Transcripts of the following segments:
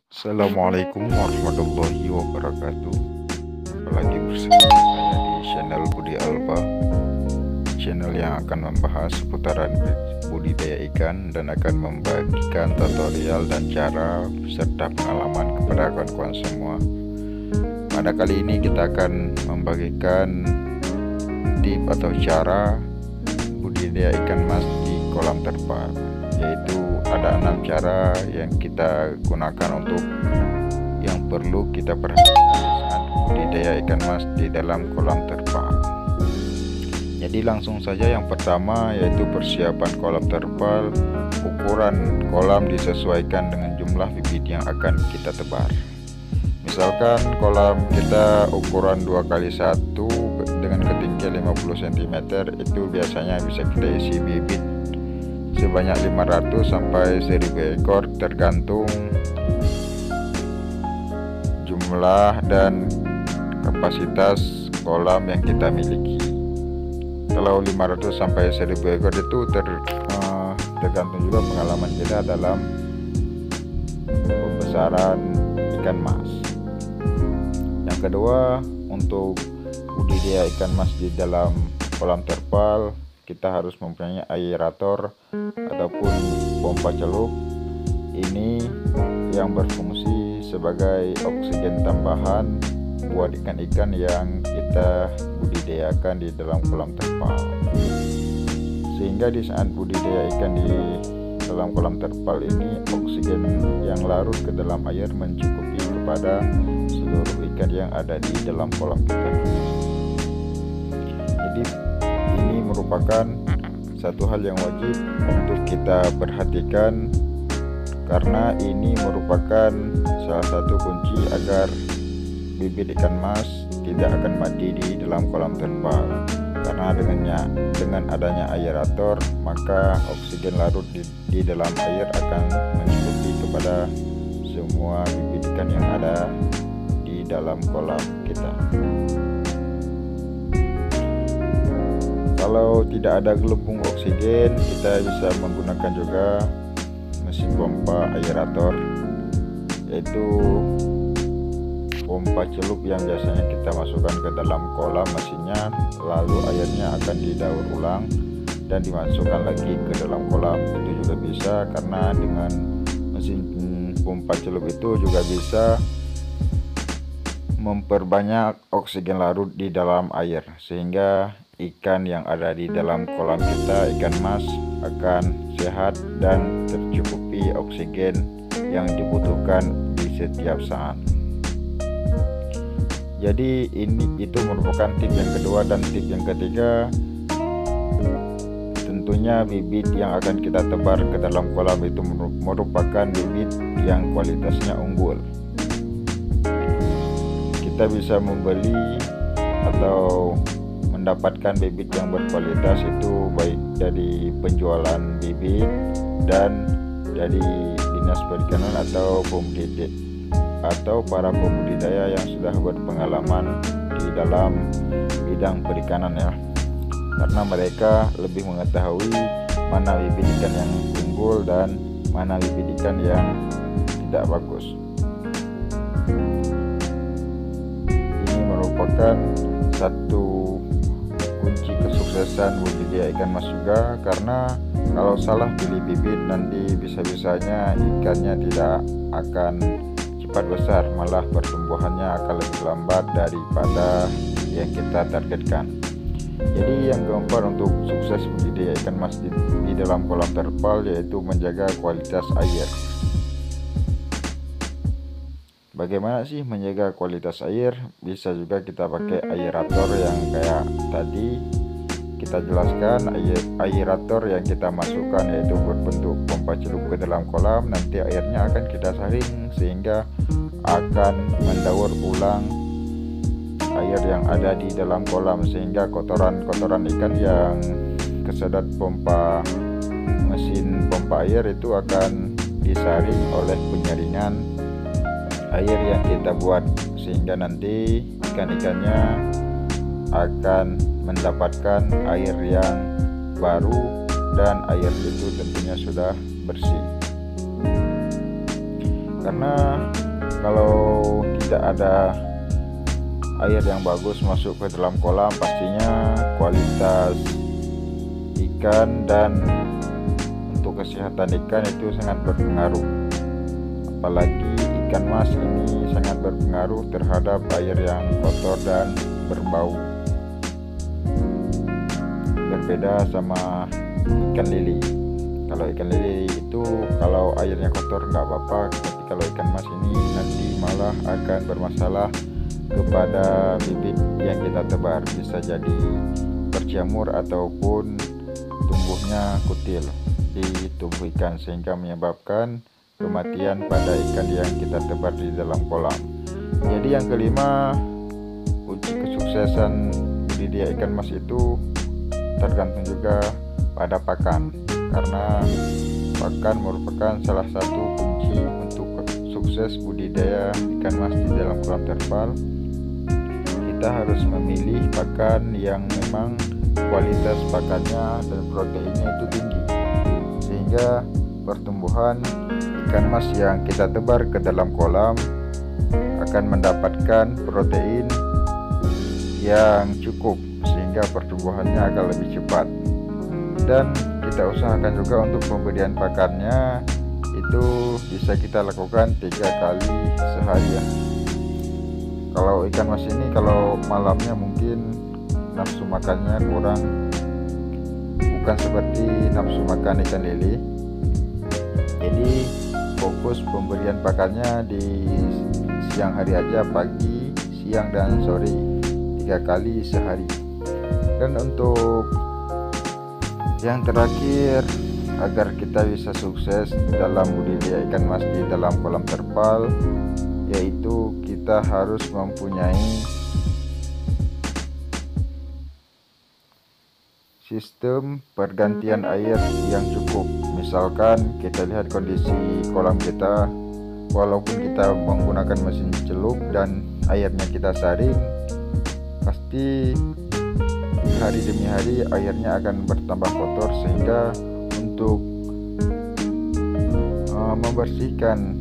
Assalamualaikum warahmatullahi wabarakatuh. Apalagi bersama saya di channel Budi Alba, channel yang akan membahas seputaran budidaya ikan dan akan membagikan tutorial dan cara serta pengalaman kepada kawan-kawan semua. Pada kali ini kita akan membagikan tip atau cara budidaya ikan mas di kolam terpal, yaitu ada 6 cara yang kita gunakan untuk yang perlu kita perhatikan saat budidaya ikan mas di dalam kolam terpal. Jadi langsung saja, yang pertama yaitu persiapan kolam terpal. Ukuran kolam disesuaikan dengan jumlah bibit yang akan kita tebar. Misalkan kolam kita ukuran 2x1 dengan ketinggian 50 cm, itu biasanya bisa kita isi bibit sebanyak 500 sampai 1000 ekor tergantung jumlah dan kapasitas kolam yang kita miliki. Kalau 500 sampai 1000 ekor itu tergantung juga pengalaman kita dalam pembesaran ikan mas. Yang kedua, untuk budidaya ikan mas di dalam kolam terpal, kita harus mempunyai aerator ataupun pompa celup. Ini yang berfungsi sebagai oksigen tambahan buat ikan-ikan yang kita budidayakan di dalam kolam terpal, sehingga di saat budidaya ikan di dalam kolam terpal ini, oksigen yang larut ke dalam air mencukupi kepada seluruh ikan yang ada di dalam kolam kita. Jadi ini merupakan satu hal yang wajib untuk kita perhatikan, karena ini merupakan salah satu kunci agar bibit ikan mas tidak akan mati di dalam kolam terpal. Karena dengan adanya aerator, maka oksigen larut di dalam air akan mencukupi kepada semua bibit ikan yang ada di dalam kolam kita. Kalau tidak ada gelembung oksigen, kita bisa menggunakan juga mesin pompa aerator, yaitu pompa celup yang biasanya kita masukkan ke dalam kolam mesinnya, lalu airnya akan didaur ulang dan dimasukkan lagi ke dalam kolam. Itu juga bisa, karena dengan mesin pompa celup itu juga bisa memperbanyak oksigen larut di dalam air, sehingga ikan yang ada di dalam kolam kita, ikan mas, akan sehat dan tercukupi oksigen yang dibutuhkan di setiap saat. Jadi itu merupakan tip yang kedua. Dan tip yang ketiga, tentunya bibit yang akan kita tebar ke dalam kolam itu merupakan bibit yang kualitasnya unggul. Kita bisa membeli atau mendapatkan bibit yang berkualitas itu baik dari penjualan bibit dan dari dinas perikanan atau para pembudidaya yang sudah berpengalaman di dalam bidang perikanan ya, karena mereka lebih mengetahui mana bibit ikan yang unggul dan mana bibit ikan yang tidak bagus. Ini merupakan satu kunci kesuksesan budidaya ikan mas juga, karena kalau salah pilih bibit, nanti bisa-bisanya ikannya tidak akan cepat besar, malah pertumbuhannya akan lebih lambat daripada yang kita targetkan. Jadi yang keempat untuk sukses budidaya ikan mas di dalam kolam terpal, yaitu menjaga kualitas air. Bagaimana sih menjaga kualitas air? Bisa juga kita pakai aerator yang kayak tadi kita jelaskan. Aerator yang kita masukkan yaitu berbentuk pompa celup ke dalam kolam, nanti airnya akan kita saring sehingga akan mendaur ulang air yang ada di dalam kolam, sehingga kotoran-kotoran ikan yang kesedot mesin pompa air itu akan disaring oleh penyaringan air yang kita buat, sehingga nanti ikan-ikannya akan mendapatkan air yang baru dan air itu tentunya sudah bersih. karena kalau tidak ada air yang bagus masuk ke dalam kolam, pastinya kualitas ikan dan untuk kesehatan ikan itu sangat berpengaruh. Apalagi ikan mas ini sangat berpengaruh terhadap air yang kotor dan berbau. Berbeda sama ikan lele. Kalau ikan lele itu kalau airnya kotor nggak apa-apa, tapi kalau ikan mas ini nanti malah akan bermasalah kepada bibit yang kita tebar. Bisa jadi berjamur ataupun tumbuhnya kutil di tubuh ikan sehingga menyebabkan kematian pada ikan yang kita tebar di dalam kolam. Jadi yang kelima, kunci kesuksesan budidaya ikan mas itu tergantung juga pada pakan, karena pakan merupakan salah satu kunci untuk sukses budidaya ikan mas di dalam kolam terpal. Kita harus memilih pakan yang memang kualitas pakannya dan proteinnya itu tinggi, sehingga pertumbuhan ikan mas yang kita tebar ke dalam kolam akan mendapatkan protein yang cukup sehingga pertumbuhannya akan lebih cepat. Dan kita usahakan juga untuk pemberian pakannya itu bisa kita lakukan 3 kali sehari ya. Kalau ikan mas ini kalau malamnya mungkin nafsu makannya kurang, bukan seperti nafsu makan ikan lele. Jadi fokus pemberian pakannya di siang hari aja, pagi, siang dan sore, 3 kali sehari. Dan untuk yang terakhir, agar kita bisa sukses dalam budidaya ikan mas di dalam kolam terpal, yaitu kita harus mempunyai sistem pergantian air yang cukup. Misalkan kita lihat kondisi kolam kita, walaupun kita menggunakan mesin celup dan airnya kita saring, pasti hari demi hari airnya akan bertambah kotor, sehingga untuk membersihkan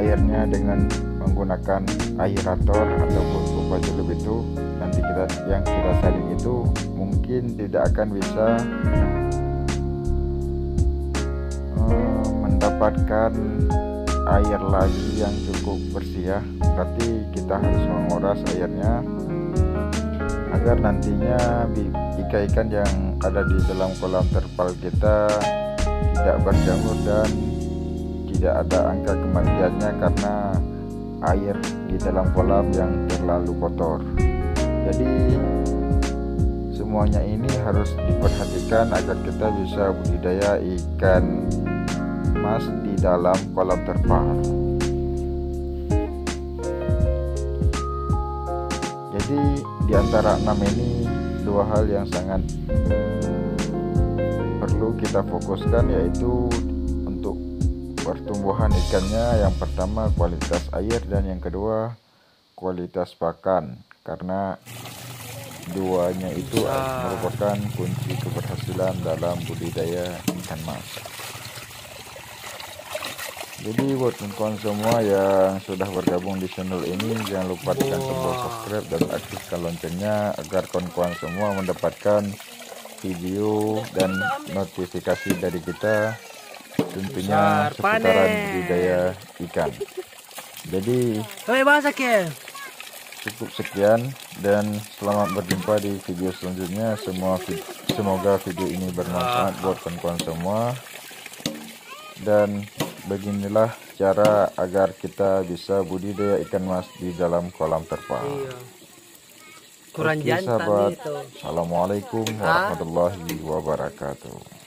airnya dengan menggunakan aerator ataupun pompa celup itu, nanti yang kita saring itu mungkin tidak akan bisa mendapatkan air lagi yang cukup bersih ya. Berarti kita harus menguras airnya agar nantinya ikan-ikan yang ada di dalam kolam terpal kita tidak berjamur dan tidak ada angka kematiannya karena air di dalam kolam yang terlalu kotor. Jadi semuanya ini harus diperhatikan agar kita bisa budidaya ikan mas di dalam kolam terpal. Jadi di antara 6 ini 2 hal yang sangat perlu kita fokuskan, yaitu untuk pertumbuhan ikannya, yang pertama kualitas air dan yang kedua kualitas pakan, karena duanya itu merupakan kunci keberhasilan dalam budidaya ikan mas. Jadi buat kawan semua yang sudah bergabung di channel ini, jangan lupa tekan tombol subscribe dan aktifkan loncengnya agar kawan-kawan semua mendapatkan video dan notifikasi dari kita, tentunya seputaran budidaya ikan. Jadi cukup sekian dan selamat berjumpa di video selanjutnya. Semoga video ini bermanfaat buat kawan-kawan semua. Dan beginilah cara agar kita bisa budidaya ikan mas di dalam kolam terpal. Kurang Oke, jantan sahabat. itu. Assalamualaikum warahmatullahi wabarakatuh.